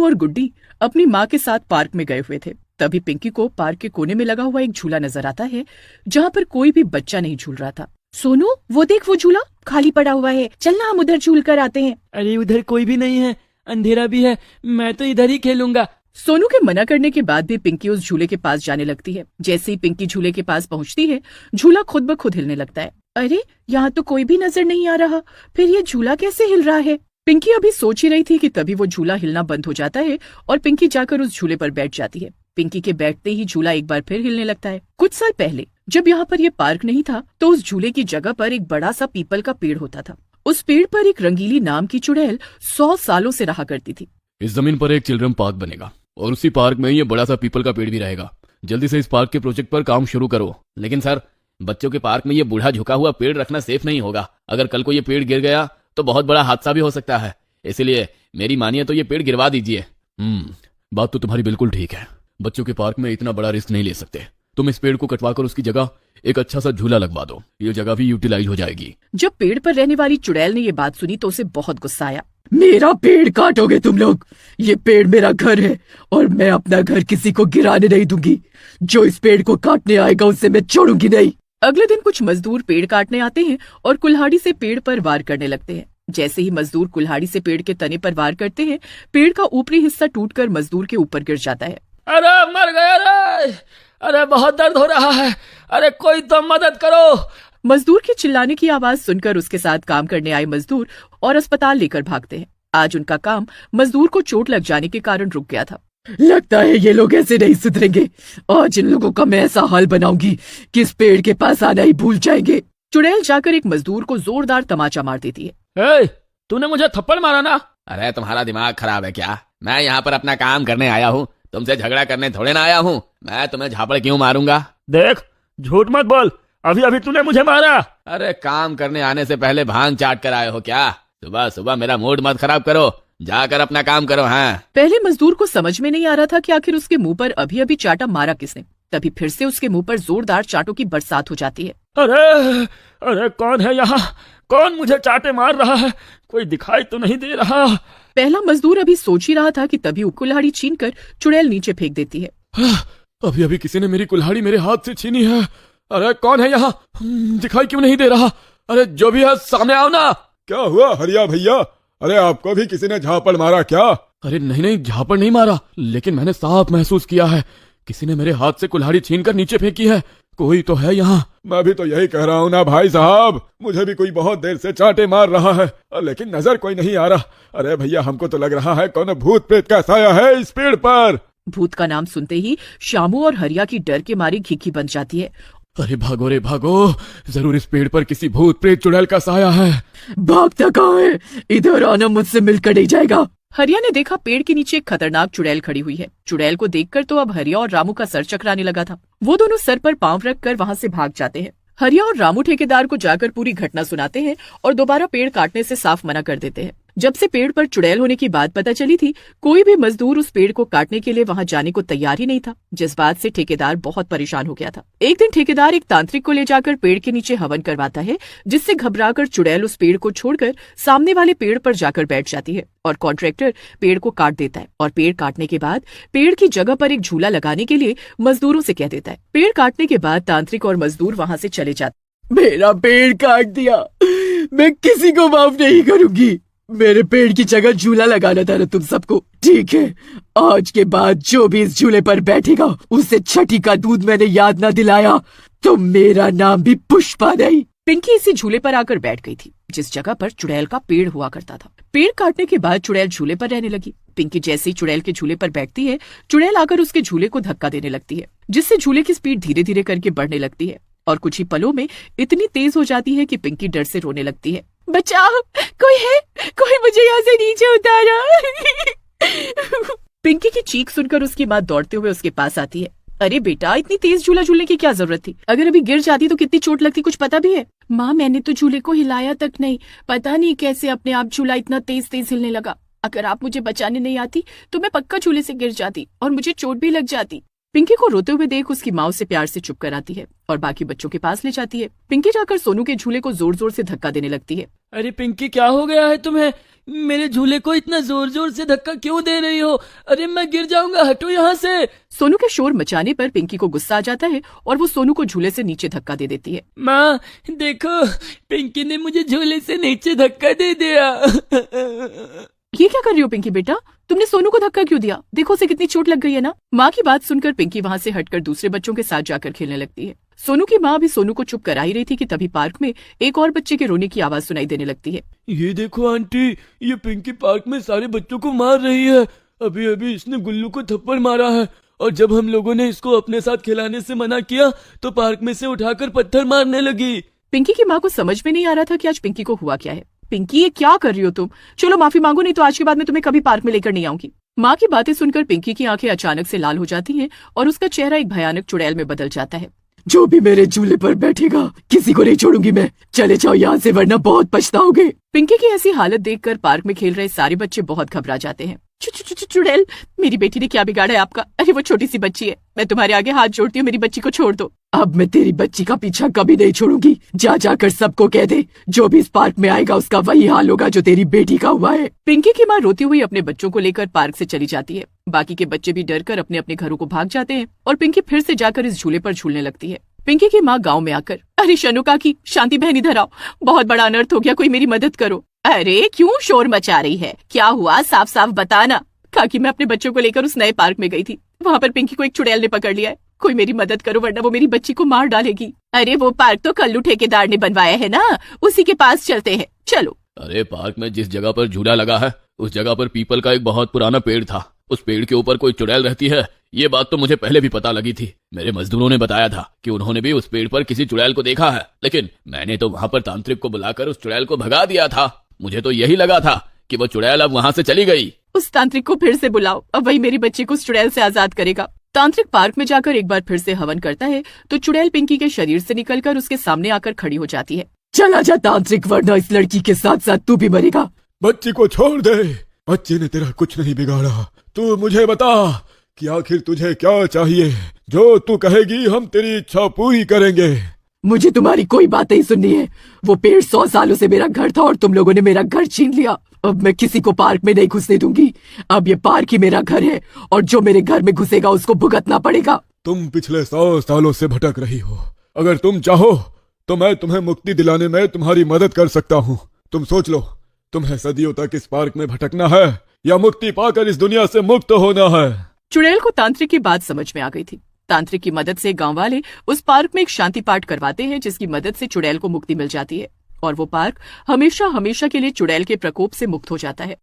सोनू और गुड्डी अपनी माँ के साथ पार्क में गए हुए थे। तभी पिंकी को पार्क के कोने में लगा हुआ एक झूला नजर आता है जहाँ पर कोई भी बच्चा नहीं झूल रहा था। सोनू, वो देख, वो झूला खाली पड़ा हुआ है, चलना हम उधर झूल कर आते हैं। अरे उधर कोई भी नहीं है, अंधेरा भी है, मैं तो इधर ही खेलूंगा। सोनू के मना करने के बाद भी पिंकी उस झूले के पास जाने लगती है। जैसे ही पिंकी झूले के पास पहुंचती है, झूला खुद ब खुद हिलने लगता है। अरे, यहाँ तो कोई भी नजर नहीं आ रहा, फिर ये झूला कैसे हिल रहा है? पिंकी अभी सोच ही रही थी कि तभी वो झूला हिलना बंद हो जाता है और पिंकी जाकर उस झूले पर बैठ जाती है। पिंकी के बैठते ही झूला एक बार फिर हिलने लगता है। कुछ साल पहले जब यहाँ पर ये पार्क नहीं था तो उस झूले की जगह पर एक बड़ा सा पीपल का पेड़ होता था। उस पेड़ पर एक रंगीली नाम की चुड़ैल 100 सालों से रहा करती थी। इस जमीन पर एक चिल्ड्रन पार्क बनेगा और उसी पार्क में ये बड़ा सा पीपल का पेड़ भी रहेगा। जल्दी से इस पार्क के प्रोजेक्ट पर काम शुरू करो। लेकिन सर, बच्चों के पार्क में ये बूढ़ा झुका हुआ पेड़ रखना सेफ नहीं होगा। अगर कल को ये पेड़ गिर गया तो बहुत बड़ा हादसा भी हो सकता है। इसलिए मेरी मानिए तो ये पेड़ गिरवा दीजिए। बात तो तुम्हारी बिल्कुल ठीक है। बच्चों के पार्क में इतना बड़ा रिस्क नहीं ले सकते। तुम इस पेड़ को कटवा कर उसकी जगह एक अच्छा सा झूला लगवा दो, ये जगह भी यूटिलाइज हो जाएगी। जब पेड़ पर रहने वाली चुड़ैल ने ये बात सुनी तो उसे बहुत गुस्सा आया। मेरा पेड़ काटोगे तुम लोग? ये पेड़ मेरा घर है और मैं अपना घर किसी को गिराने नहीं दूंगी। जो इस पेड़ को काटने आएगा उसे मैं छोड़ूंगी नहीं। अगले दिन कुछ मजदूर पेड़ काटने आते हैं और कुल्हाड़ी से पेड़ पर वार करने लगते हैं। जैसे ही मजदूर कुल्हाड़ी से पेड़ के तने पर वार करते हैं, पेड़ का ऊपरी हिस्सा टूटकर मजदूर के ऊपर गिर जाता है। अरे मर गया रे! अरे बहुत दर्द हो रहा है, अरे कोई तो मदद करो। मजदूर की चिल्लाने की आवाज सुनकर उसके साथ काम करने आए मजदूर और अस्पताल लेकर भागते हैं। आज उनका काम मजदूर को चोट लग जाने के कारण रुक गया था। लगता है ये लोग ऐसे नहीं सुधरेंगे। आज इन लोगों का मैं ऐसा हाल बनाऊंगी कि इस पेड़ के पास आना ही भूल जाएंगे। चुड़ैल जाकर एक मजदूर को जोरदार तमाचा मार देती है। तूने मुझे थप्पड़ मारा ना? अरे तुम्हारा दिमाग खराब है क्या? मैं यहाँ पर अपना काम करने आया हूँ, तुमसे झगड़ा करने थोड़े ना आया हूँ। मैं तुम्हें झापड़ क्यों मारूंगा? देख, झूठ मत बोल, अभी अभी तूने मुझे मारा। अरे काम करने आने से पहले भांग चाट कर आए हो क्या? सुबह सुबह मेरा मूड मत खराब करो, जाकर अपना काम करो। हाँ, पहले मजदूर को समझ में नहीं आ रहा था कि आखिर उसके मुंह पर अभी अभी चाटा मारा किसने। तभी फिर से उसके मुंह पर जोरदार चाटों की बरसात हो जाती है। अरे अरे कौन है यहाँ? कौन मुझे चाटे मार रहा है? कोई दिखाई तो नहीं दे रहा। पहला मजदूर अभी सोच ही रहा था कि तभी कुल्हाड़ी छीनकर चुड़ैल नीचे फेंक देती है। अभी अभी किसी ने मेरी कुल्हाड़ी मेरे हाथ से छीनी है। अरे कौन है यहाँ? दिखाई क्यों नहीं दे रहा? अरे जो भी है सामने आओ ना। क्या हुआ हरिया भैया? अरे आपको भी किसी ने झापड़ मारा क्या? अरे नहीं, झापड़ नहीं मारा, लेकिन मैंने साफ महसूस किया है किसी ने मेरे हाथ से कुल्हाड़ी छीनकर नीचे फेंकी है। कोई तो है यहाँ। मैं भी तो यही कह रहा हूँ ना भाई साहब, मुझे भी कोई बहुत देर से चाटे मार रहा है, लेकिन नजर कोई नहीं आ रहा। अरे भैया, हमको तो लग रहा है कौन भूत प्रेत का साया है इस पेड़ पर। भूत का नाम सुनते ही श्यामू और हरिया की डर के मारी घिघी बन जाती है। अरे भागो रे भागो, जरूर इस पेड़ पर किसी भूत प्रेत चुड़ैल का साया है। भागता कहाँ है? इधर आना, मुझसे मिलकर नहीं जाएगा। हरिया ने देखा पेड़ के नीचे एक खतरनाक चुड़ैल खड़ी हुई है। चुड़ैल को देखकर तो अब हरिया और रामू का सर चकराने लगा था। वो दोनों सर पर पांव रखकर वहां से भाग जाते हैं। हरिया और रामू ठेकेदार को जाकर पूरी घटना सुनाते हैं और दोबारा पेड़ काटने से साफ मना कर देते हैं। जब से पेड़ पर चुड़ैल होने की बात पता चली थी, कोई भी मजदूर उस पेड़ को काटने के लिए वहां जाने को तैयार ही नहीं था, जिस बात से ठेकेदार बहुत परेशान हो गया था। एक दिन ठेकेदार एक तांत्रिक को ले जाकर पेड़ के नीचे हवन करवाता है, जिससे घबराकर चुड़ैल उस पेड़ को छोड़कर सामने वाले पेड़ पर जाकर बैठ जाती है और कॉन्ट्रैक्टर पेड़ को काट देता है। और पेड़ काटने के बाद पेड़ की जगह पर एक झूला लगाने के लिए मजदूरों से कह देता है। पेड़ काटने के बाद तांत्रिक और मजदूर वहां से चले जाते। मेरा पेड़ काट दिया, मैं किसी को माफ नहीं करूंगी। मेरे पेड़ की जगह झूला लगाना था ना तुम सबको। ठीक है, आज के बाद जो भी इस झूले पर बैठेगा उसे छठी का दूध मैंने याद न दिलाया तो मेरा नाम भी पुष्पा नहीं। पिंकी इसी झूले पर आकर बैठ गई थी जिस जगह पर चुड़ैल का पेड़ हुआ करता था। पेड़ काटने के बाद चुड़ैल झूले पर रहने लगी। पिंकी जैसे ही चुड़ैल के झूले पर बैठती है, चुड़ैल आकर उसके झूले को धक्का देने लगती है, जिससे झूले की स्पीड धीरे धीरे करके बढ़ने लगती है और कुछ ही पलों में इतनी तेज हो जाती है कि पिंकी डर से रोने लगती है। बचाओ, कोई है? कोई मुझे यहाँ से नीचे उतारो। पिंकी की चीख सुनकर उसकी माँ दौड़ते हुए उसके पास आती है। अरे बेटा, इतनी तेज झूला झूलने की क्या जरूरत थी? अगर अभी गिर जाती तो कितनी चोट लगती, कुछ पता भी है? माँ, मैंने तो झूले को हिलाया तक नहीं, पता नहीं कैसे अपने आप झूला इतना तेज तेज हिलने लगा। अगर आप मुझे बचाने नहीं आती तो मैं पक्का झूले से गिर जाती और मुझे चोट भी लग जाती। पिंकी को रोते हुए देख उसकी माँ उसे प्यार से चुप कराती है और बाकी बच्चों के पास ले जाती है। पिंकी जाकर सोनू के झूले को जोर जोर से धक्का देने लगती है। अरे पिंकी, क्या हो गया है तुम्हें? मेरे झूले को इतना जोर जोर से धक्का क्यों दे रही हो? अरे मैं गिर जाऊंगा, हटो यहाँ से। सोनू के शोर मचाने पर पिंकी को गुस्सा आ जाता है और वो सोनू को झूले से नीचे धक्का दे देती है। माँ देखो, पिंकी ने मुझे झूले से नीचे धक्का दे दिया। ये क्या कर रही हो पिंकी बेटा? तुमने सोनू को धक्का क्यों दिया? देखो उसे कितनी चोट लग गई है ना। माँ की बात सुनकर पिंकी वहाँ से हटकर दूसरे बच्चों के साथ जाकर खेलने लगती है। सोनू की माँ भी सोनू को चुप करा ही रही थी कि तभी पार्क में एक और बच्चे के रोने की आवाज सुनाई देने लगती है। ये देखो आंटी, ये पिंकी पार्क में सारे बच्चों को मार रही है। अभी अभी इसने गुल्लू को थप्पड़ मारा है, और जब हम लोगों ने इसको अपने साथ खिलाने से मना किया तो पार्क में से उठाकर पत्थर मारने लगी। पिंकी की माँ को समझ में नहीं आ रहा था कि आज पिंकी को हुआ क्या है। पिंकी ये क्या कर रही हो तुम? चलो माफी मांगो, नहीं तो आज के बाद मैं तुम्हें कभी पार्क में लेकर नहीं आऊंगी। माँ की बातें सुनकर पिंकी की आंखें अचानक से लाल हो जाती हैं और उसका चेहरा एक भयानक चुड़ैल में बदल जाता है। जो भी मेरे झूले पर बैठेगा किसी को नहीं छोड़ूंगी मैं। चले जाओ यहाँ से वरना बहुत पछताओगे। पिंकी की ऐसी हालत देखकर पार्क में खेल रहे सारे बच्चे बहुत घबरा जाते हैं। चुड़ैल, मेरी बेटी ने क्या बिगाड़ा है आपका? अरे वो छोटी सी बच्ची है, मैं तुम्हारे आगे हाथ जोड़ती हूँ, मेरी बच्ची को छोड़ दो। अब मैं तेरी बच्ची का पीछा कभी नहीं छोड़ूंगी। जा जाकर सबको कह दे, जो भी इस पार्क में आएगा उसका वही हाल होगा जो तेरी बेटी का हुआ है। पिंकी की माँ रोती हुई अपने बच्चों को लेकर पार्क से चली जाती है। बाकी के बच्चे भी डर कर अपने अपने घरों को भाग जाते हैं और पिंकी फिर से जाकर इस झूले पर झूलने लगती है। पिंकी की माँ गाँव में आकर, अरे शनु काकी, शांति बहन इधर आओ, बहुत बड़ा अनर्थ हो गया, कोई मेरी मदद करो। अरे क्यों शोर मचा रही है? क्या हुआ? साफ साफ बताना। काकी, मैं अपने बच्चों को लेकर उस नए पार्क में गई थी, वहाँ पर पिंकी को एक चुड़ैल ने पकड़ लिया है। कोई मेरी मदद करो वरना वो मेरी बच्ची को मार डालेगी। अरे वो पार्क तो कल्लू ठेकेदार ने बनवाया है ना, उसी के पास चलते हैं, चलो। अरे पार्क में जिस जगह पर झूला लगा है उस जगह पर पीपल का एक बहुत पुराना पेड़ था। उस पेड़ के ऊपर कोई चुड़ैल रहती है, ये बात तो मुझे पहले भी पता लगी थी। मेरे मजदूरों ने बताया था कि उन्होंने भी उस पेड़ पर किसी चुड़ैल को देखा है, लेकिन मैंने तो वहाँ पर तांत्रिक को बुलाकर उस चुड़ैल को भगा दिया था। मुझे तो यही लगा था कि वो चुड़ैल अब वहाँ से चली गई। उस तांत्रिक को फिर से बुलाओ, अब वही मेरी बच्ची को उस चुड़ैल से आजाद करेगा। तांत्रिक पार्क में जाकर एक बार फिर से हवन करता है तो चुड़ैल पिंकी के शरीर से निकलकर उसके सामने आकर खड़ी हो जाती है। चला जा तांत्रिक, वरना इस लड़की के साथ साथ तू भी मरेगा। बच्ची को छोड़ दे, बच्ची ने तेरा कुछ नहीं बिगाड़ा। तू मुझे बता कि आखिर तुझे क्या चाहिए? जो तू कहेगी हम तेरी इच्छा पूरी करेंगे। मुझे तुम्हारी कोई बात नहीं सुननी है। वो पेड़ 100 सालों से मेरा घर था और तुम लोगों ने मेरा घर छीन लिया। अब मैं किसी को पार्क में नहीं घुसने दूंगी। अब ये पार्क ही मेरा घर है और जो मेरे घर में घुसेगा उसको भुगतना पड़ेगा। तुम पिछले 100 सालों से भटक रही हो। अगर तुम चाहो तो मैं तुम्हें मुक्ति दिलाने में तुम्हारी मदद कर सकता हूँ। तुम सोच लो, तुम्हें सदियों तक इस पार्क में भटकना है या मुक्ति पाकर इस दुनिया से मुक्त होना है? चुड़ैल को तांत्रिक की बात समझ में आ गई थी। तांत्रिक की मदद से गांव वाले उस पार्क में एक शांति पाठ करवाते हैं जिसकी मदद से चुड़ैल को मुक्ति मिल जाती है और वो पार्क हमेशा हमेशा के लिए चुड़ैल के प्रकोप से मुक्त हो जाता है।